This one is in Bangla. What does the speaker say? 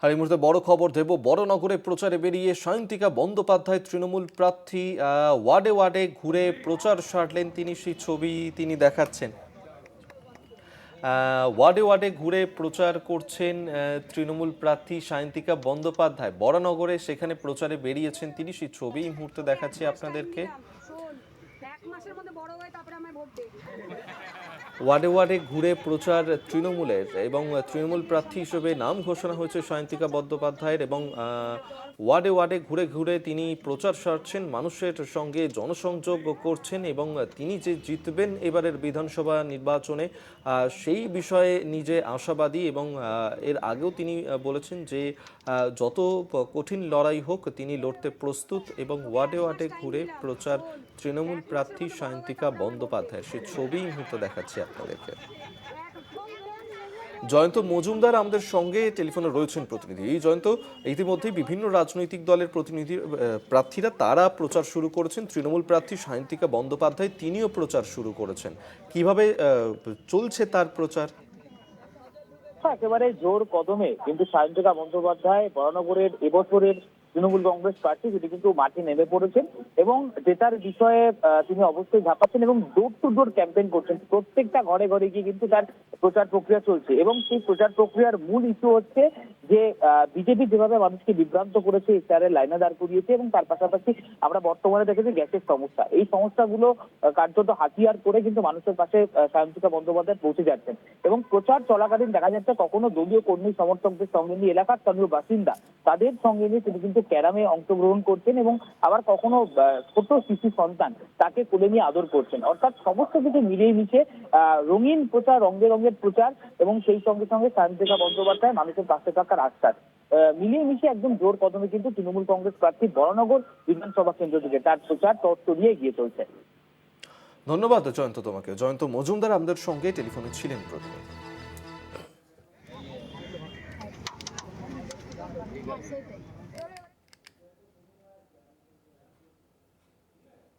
আর এই মুহূর্তে বড় খবর দেব, বড়নগরে প্রচারে বেরিয়ে সায়ন্তিকা বন্দ্যোপাধ্যায় তৃণমূল প্রার্থী ওয়ার্ডে ওয়ার্ডে ঘুরে প্রচার সারলেন তিনি। সেই ছবি তিনি দেখাচ্ছেন। ওয়ার্ডে ওয়ার্ডে ঘুরে প্রচার করছেন তৃণমূল প্রার্থী সায়ন্তিকা বন্দ্যোপাধ্যায়। বড়নগরে সেখানে প্রচারে বেরিয়েছেন তিনি, সেই ছবি এই মুহূর্তে দেখাচ্ছি আপনাদেরকে। ওয়ার্ডে ওয়ার্ডে ঘুরে প্রচার তৃণমূলের, এবং তৃণমূল প্রার্থী হিসেবে নাম ঘোষণা হয়েছে সায়ন্তিকা বন্দ্যোপাধ্যায়ের, এবং ওয়ার্ডে ওয়ার্ডে ঘুরে ঘুরে তিনি প্রচার সারছেন, মানুষের সঙ্গে জনসংযোগ করছেন, এবং তিনি যে জিতবেন এবারের বিধানসভা নির্বাচনে সেই বিষয়ে নিজে আশাবাদী। এবং এর আগেও তিনি বলেছেন যে যত কঠিন লড়াই হোক তিনি লড়তে প্রস্তুত। এবং ওয়ার্ডে ওয়ার্ডে ঘুরে প্রচার তৃণমূল প্রার্থী সায়ন্তিকা বন্দ্যোপাধ্যায়, সেই ছবি এই মুহূর্তে দেখাচ্ছি আপনাদেরকে। জয়ন্ত মজুমদার আমাদের সঙ্গে টেলিফোনে রয়েছেন প্রতিনিধি। এই জয়ন্ত, ইতিমধ্যেই বিভিন্ন রাজনৈতিক দলের প্রার্থীরা তারা প্রচার শুরু করেছেন। তৃণমূল প্রার্থী সায়ন্তিকা বন্দ্যোপাধ্যায় তিনিও প্রচার শুরু করেছেন। কিভাবে চলছে তার প্রচার? একেবারে জোর কদমে কিন্তু সায়ন্তিকা বন্দ্যোপাধ্যায় বরানগরের এবছরের তৃণমূল কংগ্রেস প্রার্থী সেটি কিন্তু মাঠে নেমে পড়েছেন এবং জেতার বিষয়ে তিনি অবশ্যই ঝাঁপাচ্ছেন এবং ডোর টু ডোর ক্যাম্পেইন করছেন। প্রত্যেকটা ঘরে ঘরে গিয়ে কিন্তু তার প্রচার প্রক্রিয়া চলছে এবং সেই প্রচার প্রক্রিয়ার মূল ইস্যু হচ্ছে যে বিজেপি যেভাবে মানুষকে বিভ্রান্ত করেছে, ইফতারের লাইনে দাঁড় করিয়েছে, এবং তার পাশাপাশি আমরা বর্তমানে দেখেছি গ্যাসের সমস্যা। এই সমস্যাগুলো কার্যত হাতিয়ার করে কিন্তু মানুষের পাশে সায়ন্তিকা বন্দ্যোপাধ্যায় পৌঁছে যাচ্ছেন এবং প্রচার চলাকালীন দেখা যাচ্ছে কখনো দলীয় কর্মী সমর্থকদের সঙ্গে নিয়ে, এলাকার স্থানীয় বাসিন্দা তাদের সঙ্গে নিয়ে তিনি কিন্তু ক্যারামে অংশগ্রহণ করছেন এবং আবার কখনো ছোট শিশু সন্তান তাকে কোলে নিয়ে আদর করছেন। অর্থাৎ সমস্ত কিছু মিলিয়ে মিশে রঙিন প্রচার, রঙে রঙের প্রচার, এবং সেই সঙ্গে সঙ্গে সায়ন্তিকা বন্দ্যোপাধ্যায় মানুষের পাশে থাকার আশ্বাস মিলিয়ে মিশে একদম জোর কদমে কিন্তু তৃণমূল কংগ্রেস প্রার্থী বরানগর বিধানসভা কেন্দ্র থেকে তার প্রচার তরতরিয়ে এগিয়ে চলছে। ধন্যবাদ জয়ন্ত তোমাকে। জয়ন্ত মজুমদার আমাদের সঙ্গে টেলিফোনে ছিলেন প্রতিনিধি।